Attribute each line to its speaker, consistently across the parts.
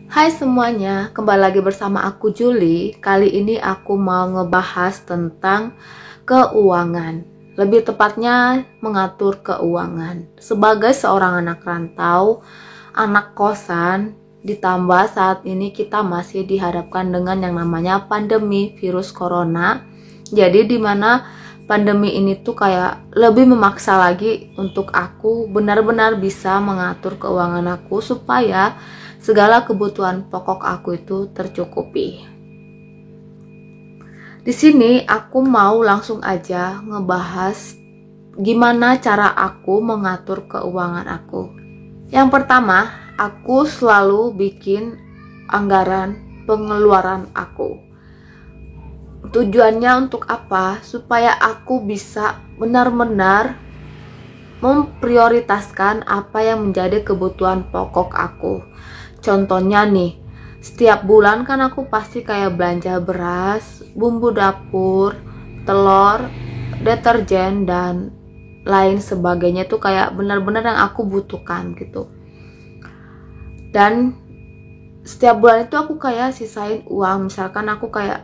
Speaker 1: Hai semuanya, kembali lagi bersama aku Juli. Kali ini aku mau ngebahas tentang keuangan. Lebih tepatnya mengatur keuangan. Sebagai seorang anak rantau, anak kosan, ditambah saat ini kita masih dihadapkan dengan yang namanya pandemi virus corona. Jadi dimana pandemi ini tuh kayak lebih memaksa lagi untuk aku benar-benar bisa mengatur keuangan aku supaya segala kebutuhan pokok aku itu tercukupi. Di sini aku mau langsung aja ngebahas gimana cara aku mengatur keuangan aku. Yang pertama, aku selalu bikin anggaran pengeluaran aku. Tujuannya untuk apa? Supaya aku bisa benar-benar memprioritaskan apa yang menjadi kebutuhan pokok aku. Contohnya nih, setiap bulan kan aku pasti kayak belanja beras, bumbu dapur, telur, deterjen, dan lain sebagainya tuh kayak benar-benar yang aku butuhkan gitu. Dan setiap bulan itu aku kayak sisain uang, misalkan aku kayak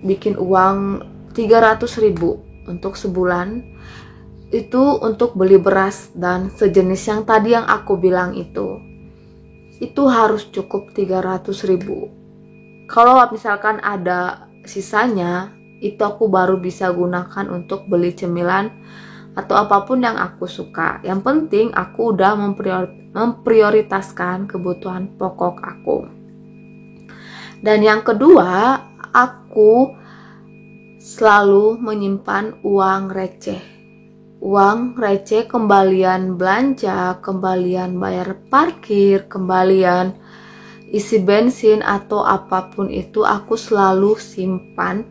Speaker 1: bikin uang 300.000 untuk sebulan, itu untuk beli beras dan sejenis yang tadi yang aku bilang itu harus cukup 300.000. Kalau misalkan ada sisanya, itu aku baru bisa gunakan untuk beli cemilan atau apapun yang aku suka. Yang penting aku udah memprioritaskan kebutuhan pokok aku. Dan yang kedua, aku selalu menyimpan uang receh. Uang receh kembalian belanja, kembalian bayar parkir, kembalian isi bensin atau apapun itu aku selalu simpan.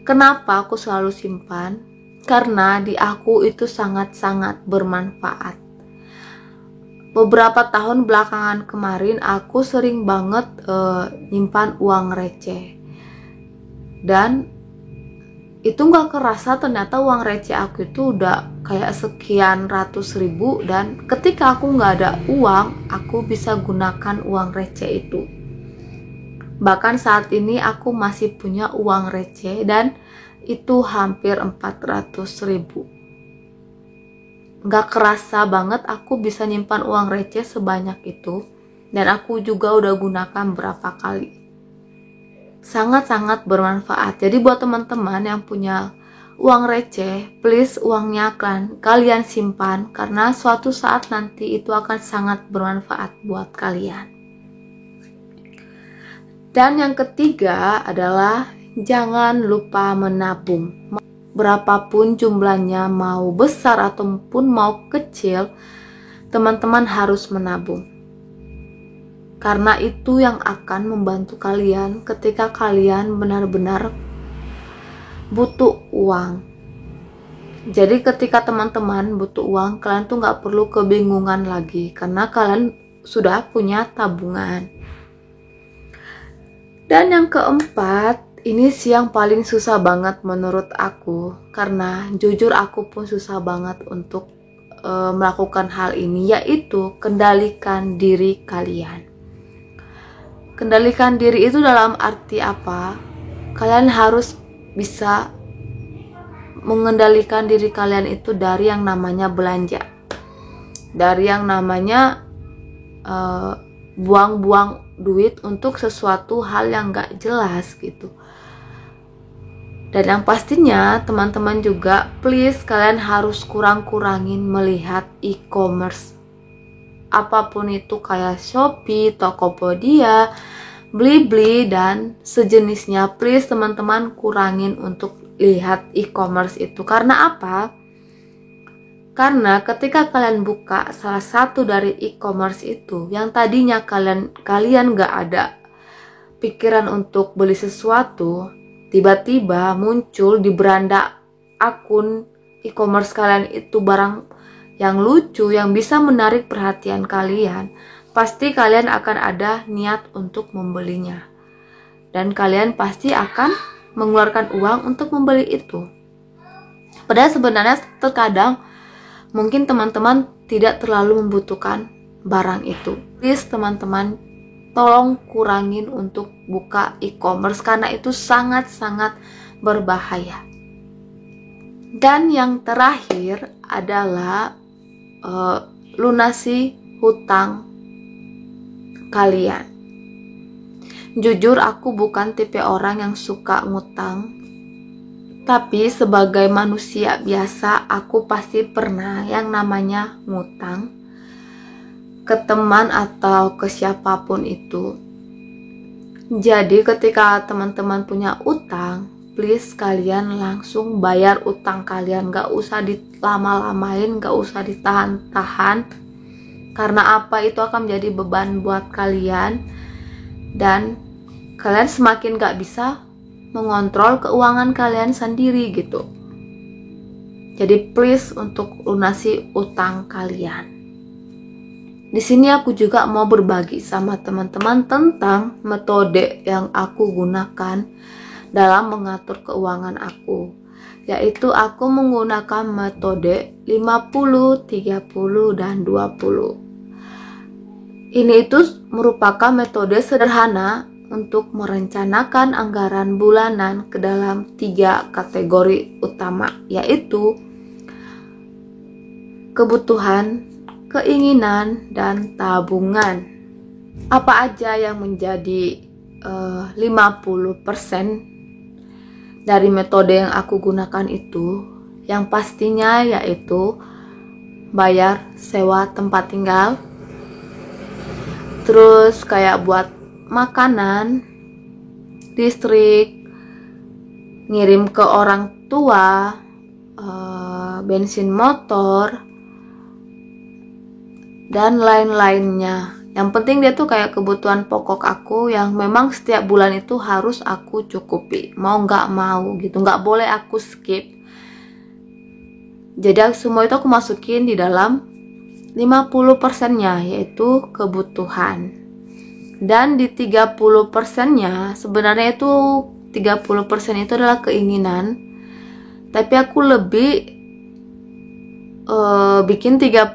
Speaker 1: Kenapa aku selalu simpan? Karena di aku itu sangat-sangat bermanfaat. Beberapa tahun belakangan kemarin aku sering banget nyimpan uang receh. Dan itu nggak kerasa ternyata uang receh aku itu udah kayak sekian ratus ribu, dan ketika aku nggak ada uang aku bisa gunakan uang receh itu. Bahkan saat ini aku masih punya uang receh dan itu hampir 400.000. Nggak kerasa banget aku bisa nyimpan uang receh sebanyak itu, dan aku juga udah gunakan berapa kali. Sangat-sangat bermanfaat. Jadi buat teman-teman yang punya uang receh, please uangnya kalian simpan, karena suatu saat nanti itu akan sangat bermanfaat buat kalian. Dan yang ketiga adalah jangan lupa menabung. Berapapun jumlahnya, mau besar ataupun mau kecil, teman-teman harus menabung. Karena itu yang akan membantu kalian ketika kalian benar-benar butuh uang. Jadi ketika teman-teman butuh uang, kalian tuh gak perlu kebingungan lagi, karena kalian sudah punya tabungan. Dan yang keempat, ini sih yang paling susah banget menurut aku, karena jujur aku pun susah banget untuk melakukan hal ini, yaitu kendalikan diri kalian. Kendalikan diri itu dalam arti apa? Kalian harus bisa mengendalikan diri kalian itu dari yang namanya belanja, dari yang namanya buang-buang duit untuk sesuatu hal yang gak jelas gitu. Dan yang pastinya teman-teman juga, please kalian harus kurang-kurangin melihat e-commerce. Apapun itu, kayak Shopee, Tokopedia, Blibli, dan sejenisnya. Please teman-teman kurangin untuk lihat e-commerce itu. Karena apa? Karena ketika kalian buka salah satu dari e-commerce itu, yang tadinya kalian gak ada pikiran untuk beli sesuatu, tiba-tiba muncul di beranda akun e-commerce kalian itu barang yang lucu, yang bisa menarik perhatian kalian, pasti kalian akan ada niat untuk membelinya. Dan kalian pasti akan mengeluarkan uang untuk membeli itu. Padahal sebenarnya terkadang mungkin teman-teman tidak terlalu membutuhkan barang itu. Please teman-teman, tolong kurangin untuk buka e-commerce karena itu sangat-sangat berbahaya. Dan yang terakhir adalah lunasi hutang kalian. Jujur aku bukan tipe orang yang suka ngutang, tapi sebagai manusia biasa aku pasti pernah yang namanya ngutang ke teman atau ke siapapun itu. Jadi ketika teman-teman punya utang, please kalian langsung bayar utang kalian, gak usah dilama-lamain, gak usah ditahan-tahan, karena apa, itu akan menjadi beban buat kalian dan kalian semakin gak bisa mengontrol keuangan kalian sendiri gitu. Jadi please untuk lunasi utang kalian. Di sini aku juga mau berbagi sama teman-teman tentang metode yang aku gunakan dalam mengatur keuangan aku, yaitu aku menggunakan metode 50, 30, dan 20. Ini itu merupakan metode sederhana untuk merencanakan anggaran bulanan ke dalam 3 kategori utama, yaitu kebutuhan, keinginan, dan tabungan. Apa aja yang menjadi 50% dari metode yang aku gunakan itu? Yang pastinya yaitu bayar sewa tempat tinggal, terus kayak buat makanan, listrik, ngirim ke orang tua, bensin motor, dan lain-lainnya. Yang penting dia tuh kayak kebutuhan pokok aku yang memang setiap bulan itu harus aku cukupi, mau nggak mau gitu, nggak boleh aku skip. Jadi semua itu aku masukin di dalam 50%-nya, yaitu kebutuhan. Dan di 30%-nya sebenarnya itu 30% itu adalah keinginan, tapi aku lebih bikin 30%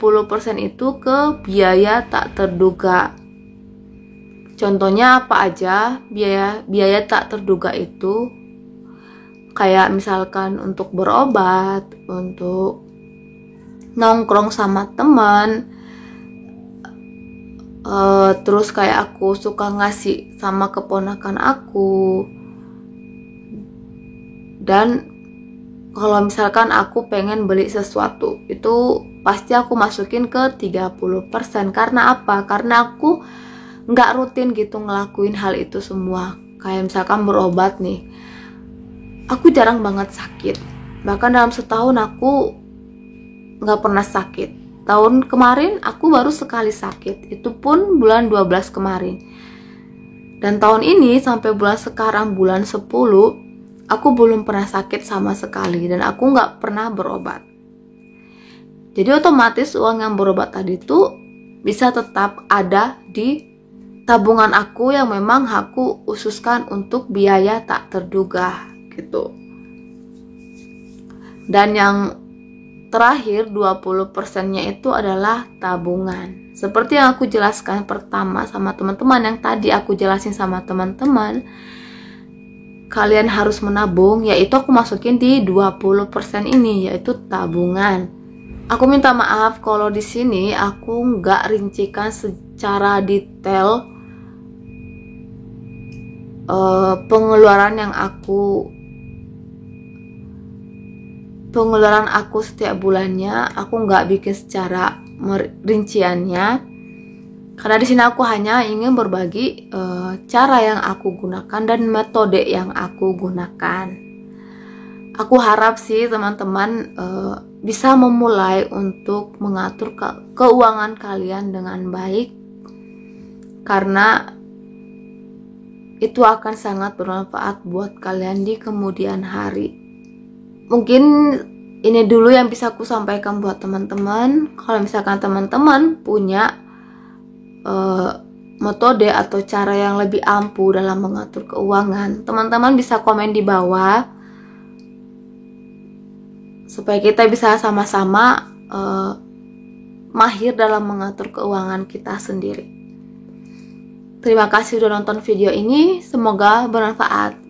Speaker 1: itu ke biaya tak terduga. Contohnya apa aja? Biaya tak terduga itu kayak misalkan untuk berobat, untuk nongkrong sama teman, terus kayak aku suka ngasih sama keponakan aku, dan kalau misalkan aku pengen beli sesuatu, itu pasti aku masukin ke 30%. Karena apa? Karena aku nggak rutin gitu ngelakuin hal itu semua. Kayak misalkan berobat nih, aku jarang banget sakit. Bahkan dalam setahun aku nggak pernah sakit. Tahun kemarin aku baru sekali sakit, itu pun bulan 12 kemarin. Dan tahun ini sampai bulan sekarang, bulan 10, aku belum pernah sakit sama sekali dan aku nggak pernah berobat. Jadi otomatis uang yang berobat tadi tuh bisa tetap ada di tabungan aku yang memang aku khususkan untuk biaya tak terduga gitu. Dan yang terakhir 20%-nya itu adalah tabungan. Seperti yang aku jelaskan pertama sama teman-teman, yang tadi aku jelasin sama teman-teman, kalian harus menabung, yaitu aku masukin di 20% ini, yaitu tabungan. Aku minta maaf kalau di sini aku nggak rincikan secara detail pengeluaran aku setiap bulannya. Aku nggak bikin secara rinciannya, karena di sini aku hanya ingin berbagi cara yang aku gunakan dan metode yang aku gunakan. Aku harap sih teman-teman bisa memulai untuk mengatur keuangan kalian dengan baik, karena itu akan sangat bermanfaat buat kalian di kemudian hari. Mungkin ini dulu yang bisa aku sampaikan buat teman-teman. Kalau misalkan teman-teman punya metode atau cara yang lebih ampuh dalam mengatur keuangan, teman-teman bisa komen di bawah supaya kita bisa sama-sama mahir dalam mengatur keuangan kita sendiri. Terima kasih udah nonton video ini, semoga bermanfaat.